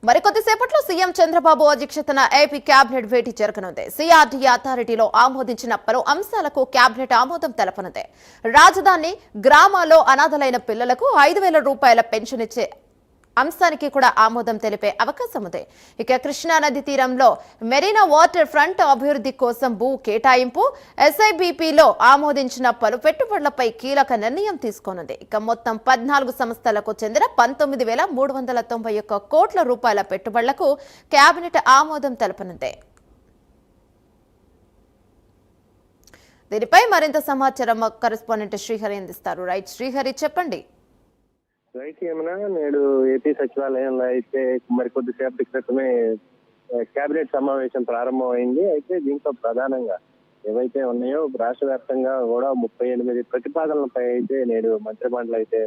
మరికొద్దిసేపట్లో CM Chandrababu అధ్యక్షతన AP cabinet భేటీ జరగనుంది. CRDA అథారిటీలో ఆమోదించిన పలు అంశాలకు కేబినెట్ ఆమోదం తెలపనుంది. రాజధాని గ్రామాల్లో అనాథలైన పిల్లలకు 5,000 రూపాయల పెన్షన్ ఇచ్చే అంశానికి కూడా ఆమోదం తెలిపే అవకాశం ఉంది. ఇక కృష్ణా నది తీరంలో మెరీనా వాటర్ ఫ్రంట్ అభివృద్ధి కోసం భూ కేటాయింపు, ఎస్ఐబిపిలో ఆమోదించిన పలు పెట్టుబడులపై కీలక నిర్ణయం తీసుకోనుంది. ఇక మొత్తం 14 సంస్థలకు చెందిన 19,391 కోట్ల రూపాయల పెట్టుబడులకు కేబినెట్ ఆమోదం తెలపనుంది. దీనిపై మరింత సమాచారం కరెస్పాండెంట్ శ్రీహరి అందిస్తారు. రైట్ శ్రీహరి, చెప్పండి. రైట్ ఏమన్నా నేడు ఏపీ సచివాలయంలో అయితే మరికొద్దిసేపటి క్రితమే కేబినెట్ సమావేశం ప్రారంభమైంది. అయితే దీంట్లో ప్రధానంగా ఏవైతే ఉన్నాయో రాష్ట్ర వ్యాప్తంగా కూడా 38 ప్రతిపాదనలపై అయితే నేడు మంత్రిమండలి అయితే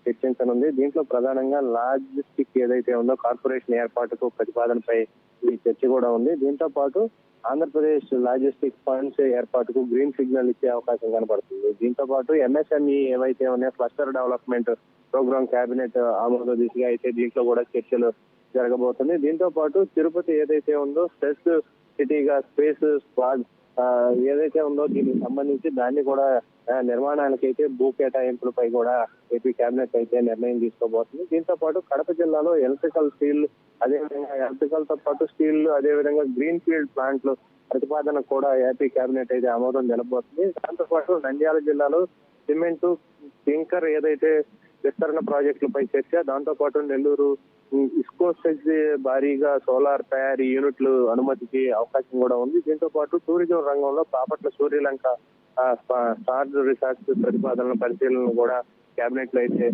చర్చించనుంది. దీంట్లో ప్రధానంగా లాజిస్టిక్ ఏదైతే ఉందో కార్పొరేషన్ ఏర్పాటుకు ప్రతిపాదనపై ఈ చర్చ కూడా ఉంది. దీంతో పాటు ఆంధ్రప్రదేశ్ లాజిస్టిక్ ఫండ్స్ ఏర్పాటుకు గ్రీన్ సిగ్నల్ ఇచ్చే అవకాశం కనబడుతుంది. దీంతో పాటు ఎంఎస్ఎంఈ ఏవైతే ఉన్నాయో క్లస్టర్ డెవలప్మెంట్ ప్రోగ్రామ్ కేబినెట్ ఆమోద దిశగా అయితే దీంట్లో కూడా చర్చలు జరగబోతుంది. దీంతో పాటు తిరుపతి ఏదైతే ఉందో స్పెస్ సిటీగా స్పేస్ స్క్వాడ్ ఏదైతే ఉందో దీనికి సంబంధించి దాన్ని కూడా నిర్మాణానికి అయితే భూ కేటాయింపులపై కూడా ఏపీ కేబినెట్ అయితే నిర్ణయం తీసుకోబోతుంది. దీంతో పాటు కడప జిల్లాలో ఎలక్ట్రికల్ స్టీల్, అదేవిధంగా ఎలక్ట్రికల్ తో పాటు స్టీల్, అదేవిధంగా గ్రీన్ ఫీల్డ్ ప్లాంట్లు ప్రతిపాదన కూడా ఏపీ కేబినెట్ అయితే ఆమోదం తెలబోతుంది. దాంతో పాటు నంద్యాల జిల్లాలో సిమెంటు క్లింకర్ ఏదైతే విస్తరణ ప్రాజెక్టులపై చర్చ, దాంతో పాటు నెల్లూరు ఇస్కో భారీగా సోలార్ తయారీ యూనిట్లు అనుమతికి అవకాశం కూడా ఉంది. దీంతో పాటు టూరిజం రంగంలో బాపట్ల శ్రీలంక స్టార్ రిసార్ట్స్ ప్రతిపాదనల పరిశీలన కూడా కేబినెట్ లో అయితే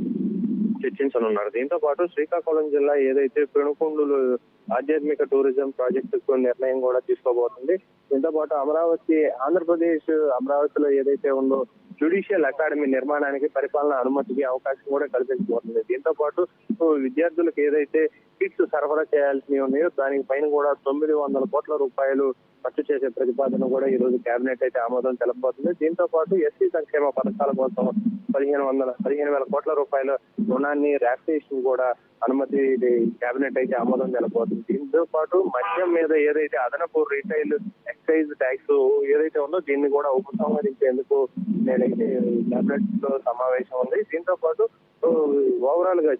చర్చించనున్నారు. దీంతో పాటు శ్రీకాకుళం జిల్లా ఏదైతే పెనుకొండలు ఆధ్యాత్మిక టూరిజం ప్రాజెక్టు నిర్ణయం కూడా తీసుకోబోతుంది. దీంతో పాటు అమరావతి ఆంధ్రప్రదేశ్ అమరావతిలో ఏదైతే ఉందో జ్యుడిషియల్ అకాడమీ నిర్మాణానికి పరిపాలన అనుమతికి అవకాశం కూడా కల్పించబోతుంది. దీంతో పాటు విద్యార్థులకు ఏదైతే కిట్స్ సరఫరా చేయాల్సినవి ఉన్నాయో దానికి పైన కూడా 900 కోట్ల రూపాయలు ఖర్చు చేసే ప్రతిపాదన కూడా ఈ రోజు కేబినెట్ అయితే ఆమోదం తెలపబోతుంది. దీంతో పాటు ఎస్సీ సంక్షేమ పథకాల కోసం 15,000 కోట్ల రూపాయల రుణాన్ని ర్యాక్సేషన్ కూడా అనుమతి కేబినెట్ అయితే ఆమోదం తెలపబోతుంది. దీంతో పాటు మద్యం మీద ఏదైతే అదనపు రీటైల్ ఎక్సైజ్ ట్యాక్స్ ఏదైతే ఉందో దీన్ని కూడా ఉపసంహరించేందుకు నేనైతే కేబినెట్ లో సమావేశం ఉంది. దీంతో పాటు ఓవరాల్ గా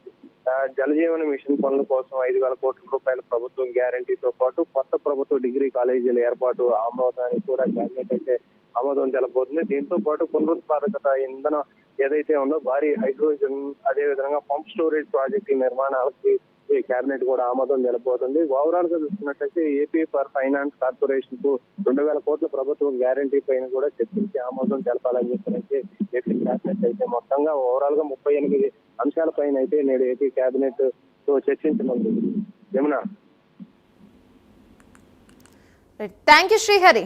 జలజీవన మిషన్ పనుల కోసం 5,000 కోట్ల రూపాయల ప్రభుత్వం గ్యారంటీతో పాటు కొత్త ప్రభుత్వ డిగ్రీ కాలేజీల ఏర్పాటు ఆమోదానికి కూడా కేబినెట్ అయితే ఆమోదం తెలపబోతుంది. దీంతో పాటు పునరుత్పాదకత ఇంధనం ఏదైతే ఉందో భారీ హైడ్రోజన్, అదేవిధంగా పంప్ స్టోరేజ్ ప్రాజెక్టు నిర్మాణాలకి ఈ కేబినెట్ కూడా ఆమోదం తెలపబోతుంది. ఓవరాల్ గా చూసుకున్నట్లయితే ఏపీ ఫర్ ఫైనాన్స్ కార్పొరేషన్ కు 2,000 కోట్ల ప్రభుత్వం గ్యారంటీ పైన కూడా చర్చించి ఆమోదం తెలపాలని చెప్పి ఏపీ కేబినెట్ అయితే మొత్తంగా ఓవరాల్ గా 38 అంశాలపైన అయితే నేడు ఏపీ కేబినెట్ తో చర్చించనుంది. Yamuna, thank you Srihari.